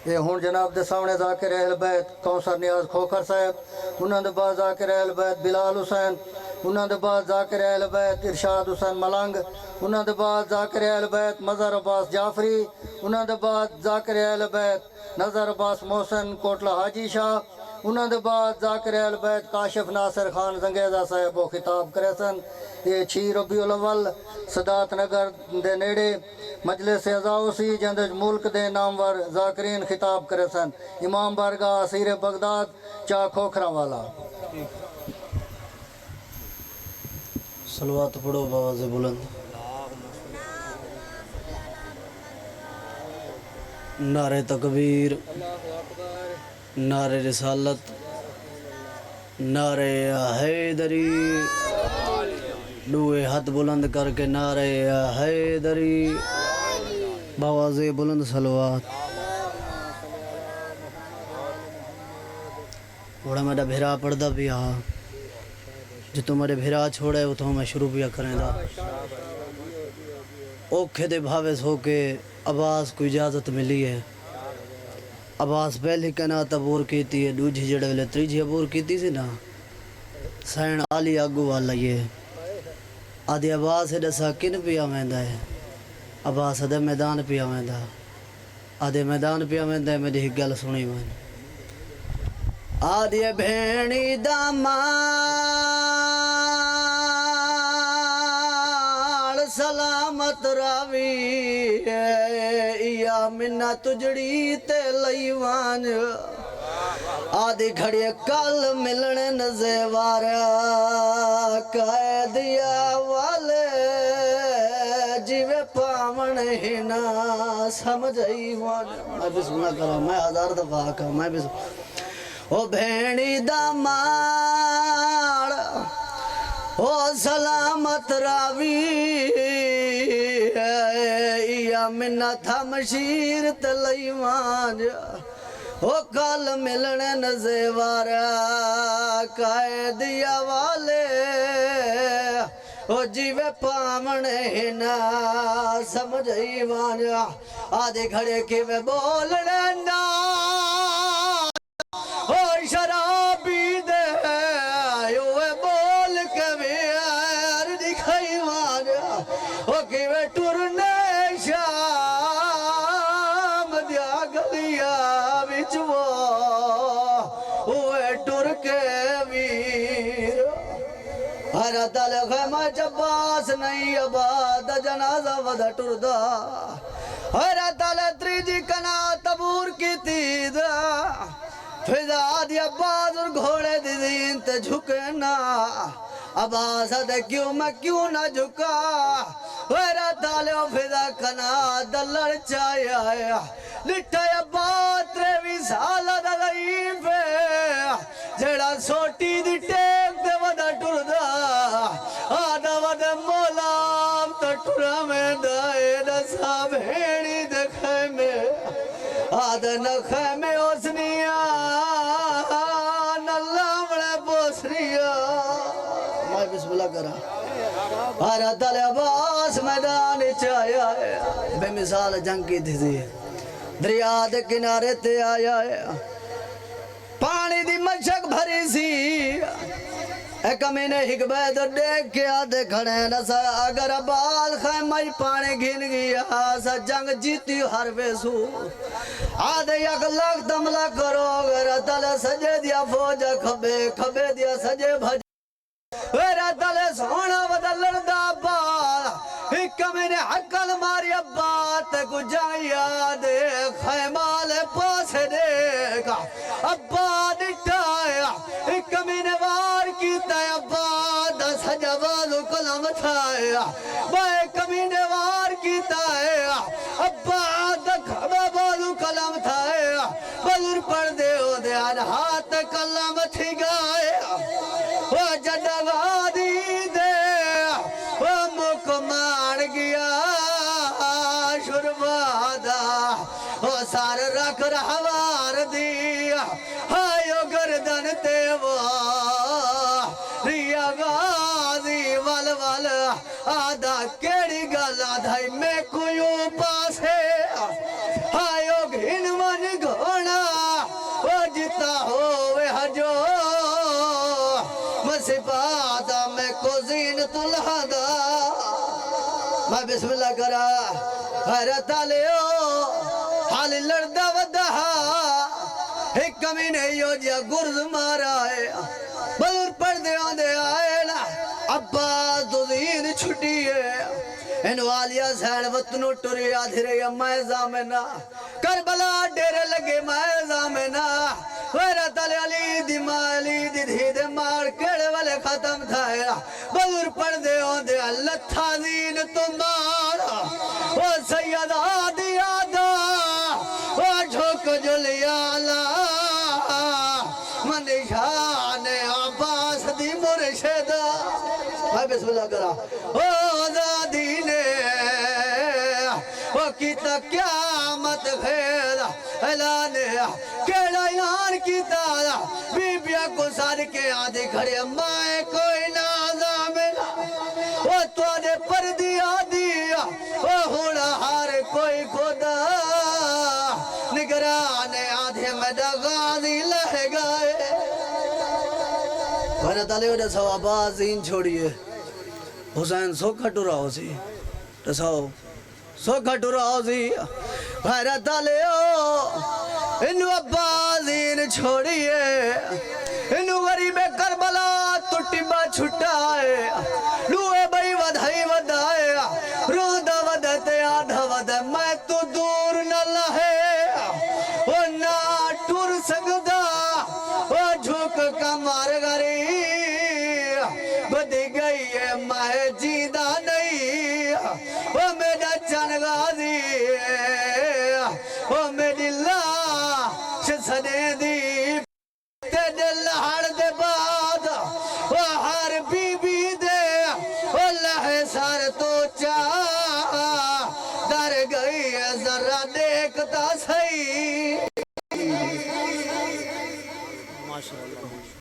ये हुण जनाब दे सामने ज़ाकिर अहल बैत कौसर नियाज खोखर साहब, उन्हां दे बाद ज़ाकिर अहल बैत बिलाल हुसैन, उन्हां दे बाद ज़ाकिर अहल बैत इरशाद हुसैन मलंग, उन्हां दे बाद ज़ाकिर अहल बैत मज़हर अब्बास जाफरी, उन्हां दे बाद ज़ाकिर अहल बैत नज़र अब्बास मोहसिन कोटला हाजी शाह, उन्हां दे बाद ज़ाकिर अहल बैत काशिफ नासिर खान जंगेज़ा साहब वो खिताब करे सन। ये 6 रबीउल अव्वल सदात नगर दे नेड़े मजलिस अज़ाउसी जंद मुल्क दे नामवर ज़ाकिरीन खिताब करे सन। इमाम बारगाह असीर बगदाद चा खोखरा वाला। सलवात पढ़ो बावाज़ बुलंद। नारे तकबीर, नारे रिसालत, नारे हैदरी, दुए हाथ बुलंद करके नारे हैदरी, बावाज़ बुलंद सलवात। थोड़ा मेरा भिरा पढ़दा भी आ जो तुम्हारे भिरा छोड़े वो तो मैं शुरू भी करेंदा। औखे दे भावे सो के अब्बास को इजाज़त मिली है। अब्बास पहली कहना तबूर की थी, दूजी जड़े वेले तीजी अबूर की थी सी ना सैन आली आगू वाला ये आदि अब्बास दसा किन पिया वेंदा है। अब्बास अदे मैदान पिया वेंदा, आदे मैदान पिया वेंदा। मेरी एक गल सुनी मैं आदि भेणी दामाल सलामत रावी या मिन्ना तुजड़ी ते लई वांज आदि घड़िए कल मिलने नजेवारा कैदिया वाले जीवे पावन ही ना समझ आई वन। मैं भी सुना करा, मैं 1000 दफा का मैं भी ओ भेणी दामाड़ ओ सलामत रावी या मिन्ना था मशीर तलई वांज ओ कल मिलने नजेवारा कैदिया वाले ओ जीवे पावने ना समझ ईमान आधे खड़े के वे बोलने ना ओ शराबी दे वे बोल के वे दिखाई मान ओ कि वे टुरने शाम दिया गलिया बिच वो टुर के वीर हर दल खैमा जब्बास नहीं आबाद जनाजा वध टुरदा हर दल त्रीजी कना तबूर की तीद फिजा दिया बाज और घोड़े दी दीन ते झुके ना अब्बास दे क्यों मैं क्यों ना झुका वेरा ताले फिजा कना दलड़ चाया लिटाया बात रे भी साला दलीफ जेड़ा सोटी दी टेक दे वदा टुरदा आदा वदा मोलाम तो टुरा में दाए दसा भेड़ी देखे में आदा नखे में ओसनिया नल्लामड़े बोसनिया मैं बिस्मिल्लाह करा हरा तले अब्बास मैदान चाया बेमिसाल जंग की थी दरिया दे किनारे ते आया पानी दी मशक भरी सी एक महीने हिक बैद देख के आधे खड़े नसा अगर बाल खैमाई पानी घिन गया सा जंग जीती हर वेसू आधे एक लाख दमला करो अगर तले सजे दिया फौज खबे खबे दिया सजे भज वेरा तले सोना बदल दा बाल एक महीने हकल मारी बात गुजाया दे खैमाल पास देखा अब्बा दिटाया एक महीने वार की अब्बा 10 जवाल कलम थाया मैं कमीने वार की अब्बा दखबा बालू कलम थाया बलुर पढ़ दे ओ ध्यान हाथ कलम थी गाया वो जडवादी दे वो मुख मार गया शुरवादा वो सार रख रहवार दिया हायो गर्दन ते वो रिया गाजी वल वल आदा केड़ी गल आधाई मैं कोई पास है हायो घिन मन गो तू लहादा मैं बिस्मिल्लाह करा हैरत आलियो हाल लड़दा वदा एक कमी नहीं हो जा गुर्ज मारा है बदर पढ़दे आंदे आए ना अब्बास तो दीन छुट्टी है इन वालिया सैड वतनो टुरे आधरे मैं जामेना करबला डेरे लगे मैं जामेना वेरा तले अली दी माली दी दे मार केड़े वाले खत्म थाया बदर पढ़दे आंदे लथा दीन तुम्हारा ओ सैयदा दिया दा ओ झोक जुलियाला मन शान अब्बास दी मुर्शिदा मैं बिस्मिल्लाह करा ओ दादी ने ओ कीता क़यामत फेरा ऐलान केड़ा यार कीता बीबिया को सार के आदि खड़े मैं कोई ना जामेला ओ तुआदे परदी आदि ओ हुण हार कोई खुदा निगरान आधे में गाजी लह गए वरना ताले वडा सवाबाज इन छोड़िए हुसैन सोखा टुरा होसी रसाओ सोखा टुरा होसी वरना ताले ओ इन अब्बास इन छोड़िए इन गरीबे करबला टुटिबा छुटाए लुए बई वधाई वधाए रोदा वदते आधा वद मैं तो दूर न लहे ओ ना टुर सकदा ओ झुक कमर गरी बद गई है मैं जीदा नहीं ओ मेरा चनगाजी ओ मेरी लाश सदे दी तेरे लहड़ दे बाद ओ हर बीबी दे ओ लहे सर तो चा डर गई है जरा देखता सही